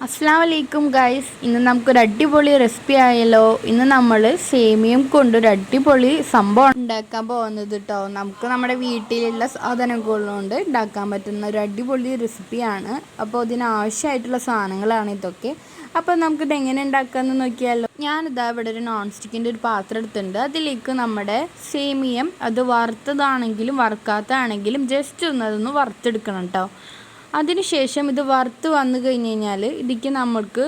അസ്സലാമു അലൈക്കും ഗൈസ്. ഇന്ന് നമുക്കൊരു അടിപൊളി റെസിപ്പി ആയല്ലോ. ഇന്ന് നമ്മൾ സേമിയം കൊണ്ടൊരു അടിപൊളി സംഭവം ഉണ്ടാക്കാൻ പോകുന്നത് കേട്ടോ. നമുക്ക് നമ്മുടെ വീട്ടിലുള്ള സാധനങ്ങളുകൊണ്ട് ഉണ്ടാക്കാൻ പറ്റുന്ന ഒരു അടിപൊളി റെസിപ്പിയാണ്. അപ്പോൾ ഇതിനാവശ്യമായിട്ടുള്ള സാധനങ്ങളാണ് ഇതൊക്കെ. അപ്പോൾ നമുക്കിത് എങ്ങനെ ഉണ്ടാക്കാമെന്ന് നോക്കിയാലോ. ഞാനിതാ ഇവിടെ ഒരു നോൺ സ്റ്റിക്കിൻ്റെ ഒരു പാത്രം എടുത്തിട്ടുണ്ട്. അതിലേക്ക് നമ്മുടെ സേമിയം, അത് വറുത്തതാണെങ്കിലും വറുക്കാത്തതാണെങ്കിലും ജസ്റ്റ് അതൊന്ന് വറുത്തെടുക്കണം കേട്ടോ. അതിനുശേഷം ഇത് വറുത്ത് വന്നു കഴിഞ്ഞ് കഴിഞ്ഞാൽ ഇതിക്ക് നമ്മൾക്ക്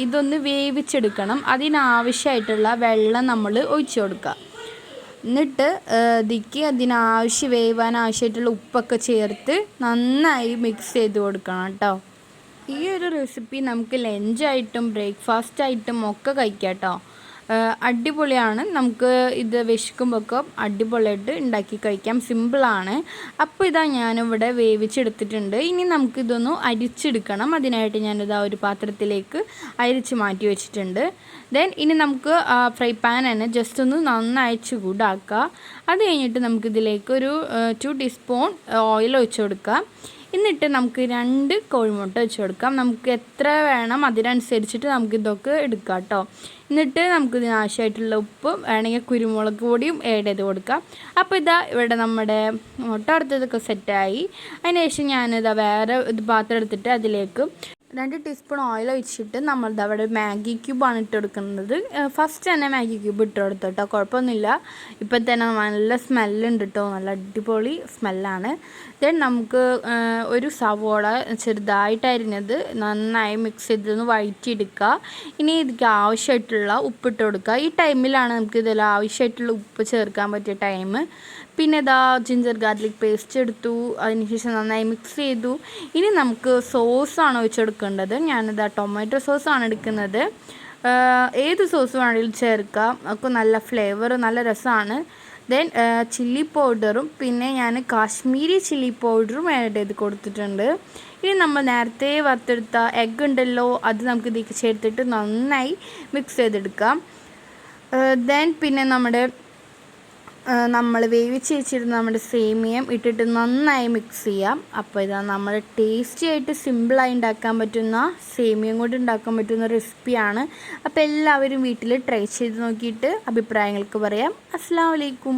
ഇതൊന്ന് വേവിച്ചെടുക്കണം. അതിനാവശ്യമായിട്ടുള്ള വെള്ളം നമ്മൾ ഒഴിച്ചു കൊടുക്കുക. എന്നിട്ട് ഇതിക്ക് വേവാൻ ആവശ്യമായിട്ടുള്ള ഉപ്പൊക്കെ ചേർത്ത് നന്നായി മിക്സ് ചെയ്ത് കൊടുക്കണം കേട്ടോ. ഈ ഒരു റെസിപ്പി നമുക്ക് ലഞ്ചായിട്ടും ബ്രേക്ക്ഫാസ്റ്റായിട്ടും ഒക്കെ കഴിക്കാം കേട്ടോ. അടിപൊളിയാണ്. നമുക്ക് ഇത് വിശക്കുമ്പോഴൊക്കെ അടിപൊളിയായിട്ട് ഉണ്ടാക്കി കഴിക്കാം. സിമ്പിളാണ്. അപ്പോൾ ഇതാ ഞാനിവിടെ വേവിച്ചെടുത്തിട്ടുണ്ട്. ഇനി നമുക്കിതൊന്ന് അരിച്ചെടുക്കണം. അതിനായിട്ട് ഞാനിതാ ഒരു പാത്രത്തിലേക്ക് അരിച്ച് മാറ്റി വെച്ചിട്ടുണ്ട്. ദെൻ ഇനി നമുക്ക് ഫ്രൈ പാൻ തന്നെ ജസ്റ്റ് ഒന്ന് നന്നായി ചൂടാക്കുക. അത് കഴിഞ്ഞിട്ട് നമുക്കിതിലേക്ക് ഒരു 2 ടീസ്പൂൺ ഓയിൽ ഒഴിച്ച് കൊടുക്കാം. എന്നിട്ട് നമുക്ക് 2 കോഴിമുട്ട വെച്ച് കൊടുക്കാം. നമുക്ക് എത്ര വേണം അതിനനുസരിച്ചിട്ട് നമുക്കിതൊക്കെ എടുക്കാം കേട്ടോ. എന്നിട്ട് നമുക്ക് ഇതിനാവശ്യമായിട്ടുള്ള ഉപ്പ് വേണമെങ്കിൽ കുരുമുളക് പൊടിയും ആഡ് ചെയ്ത് കൊടുക്കാം. അപ്പോൾ ഇതാ ഇവിടെ നമ്മുടെ മുട്ട വറുത്തതൊക്കെ സെറ്റായി. അതിനുശേഷം ഞാനിതാ വേറെ ഇത് പാത്രം എടുത്തിട്ട് അതിലേക്ക് 2 ടീസ്പൂൺ ഓയിൽ ഒഴിച്ചിട്ട് നമ്മളിത് അവിടെ മാഗി ക്യൂബാണ് ഇട്ട് കൊടുക്കുന്നത്. ഫസ്റ്റ് തന്നെ മാഗി ക്യൂബ് ഇട്ട് കൊടുത്തു കേട്ടോ. കുഴപ്പമൊന്നുമില്ല. ഇപ്പം തന്നെ നല്ല സ്മെല്ലുണ്ട് കേട്ടോ. നല്ല അടിപൊളി സ്മെല്ലാണ്. ദെൻ നമുക്ക് ഒരു സവോള ചെറുതായിട്ട് അരിഞ്ഞത് നന്നായി മിക്സ് ചെയ്തൊന്ന് വഴറ്റിയെടുക്കുക. ഇനി ഇതിക്ക് ആവശ്യമായിട്ടുള്ള ഉപ്പിട്ട് കൊടുക്കുക. ഈ ടൈമിലാണ് നമുക്ക് ഇതിൽ ആവശ്യമായിട്ടുള്ള ഉപ്പ് ചേർക്കാൻ പറ്റിയ ടൈം. പിന്നെ ഇതാ ജിഞ്ചർ ഗാർലിക് പേസ്റ്റ് എടുത്തു. അതിനുശേഷം നന്നായി മിക്സ് ചെയ്തു. ഇനി നമുക്ക് സോസാണ് ഒഴിച്ചെടുക്കേണ്ടത്. ഞാനിതാ ടൊമാറ്റോ സോസാണ് എടുക്കുന്നത്. ഏത് സോസ് വേണമെങ്കിലും ചേർക്കാം. അപ്പോൾ നല്ല ഫ്ലേവർ, നല്ല രസമാണ്. ദെൻ ചില്ലി പൗഡറും പിന്നെ ഞാൻ കാശ്മീരി ചില്ലി പൗഡറും ആഡ് ചെയ്ത് കൊടുത്തിട്ടുണ്ട്. ഇനി നമ്മൾ നേരത്തെ വറുത്തെടുത്ത എഗ്ഗ് ഉണ്ടല്ലോ, അത് നമുക്ക് ഇതിലേക്ക് ചേർത്തിട്ട് നന്നായി മിക്സ് ചെയ്തെടുക്കാം. ദെൻ പിന്നെ നമ്മൾ വേവിച്ച് വെച്ചിരുന്ന നമ്മുടെ സേമിയം ഇട്ടിട്ട് നന്നായി മിക്സ് ചെയ്യാം. അപ്പോൾ ഇതാ നമ്മൾ ടേസ്റ്റി ആയിട്ട് സിമ്പിളായി ഉണ്ടാക്കാൻ പറ്റുന്ന സേമിയം കൊണ്ട് ഉണ്ടാക്കാൻ പറ്റുന്ന റെസിപ്പിയാണ്. അപ്പോൾ എല്ലാവരും വീട്ടിൽ ട്രൈ ചെയ്ത് നോക്കിയിട്ട് അഭിപ്രായങ്ങൾക്ക് പറയാം. അസ്സലാമു അലൈക്കും.